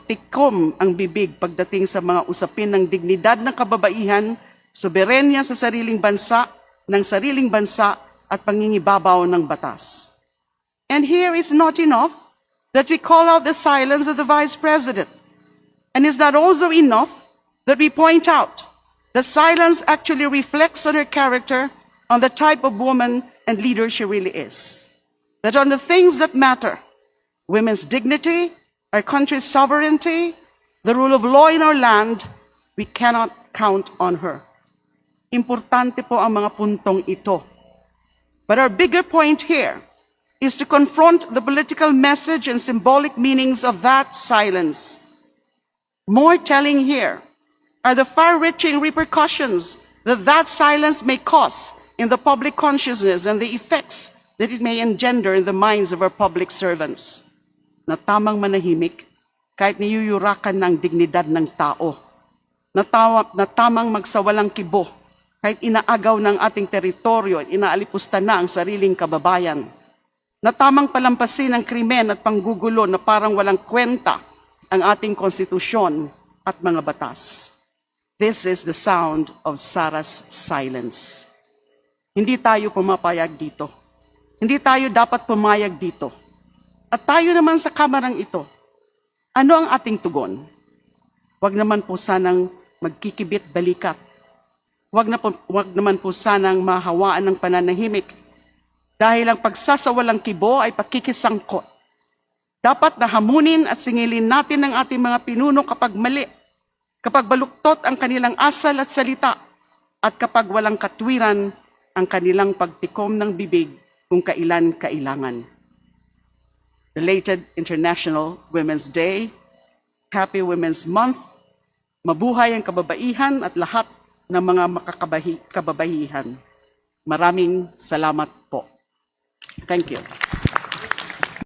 tikom ang bibig pagdating sa mga usapin ng dignidad ng kababaihan, soberenya sa sariling bansa, ng sariling bansa at pangingibabaw ng batas. And here is not enough that we call out the silence of the Vice President. And is that also enough that we point out the silence actually reflects on her character, on the type of woman and leader she really is. That on the things that matter, women's dignity, our country's sovereignty, the rule of law in our land, we cannot count on her. Importante po ang mga puntong ito. But our bigger point here is to confront the political message and symbolic meanings of that silence. More telling here are the far-reaching repercussions that that silence may cause in the public consciousness and the effects that it may engender in the minds of our public servants. Na tamang manahimik kahit niyuyurakan ng dignidad ng tao. Na tamang magsawalang kibo kahit inaagaw ng ating teritoryo at inaalipusta na ang sariling kababayan. Na tamang palampasin ang krimen at panggugulo na parang walang kwenta ang ating konstitusyon at mga batas. This is the sound of Sara's silence. Hindi tayo pumapayag dito. Hindi tayo dapat pumayag dito. At tayo naman sa kamarang ito, ano ang ating tugon? Huwag naman po sanang magkikibit balikat. Huwag naman po sanang mahawaan ng pananahimik dahil ang pagsasawalang kibo ay pakikisangkot. Dapat na hamunin at singilin natin ang ating mga pinuno kapag mali, kapag baluktot ang kanilang asal at salita, at kapag walang katwiran ang kanilang pagtikom ng bibig kung kailan kailangan. Belated International Women's Day, Happy Women's Month, mabuhay ang kababaihan at lahat ng mga makakababahihan. Maraming salamat po. Thank you.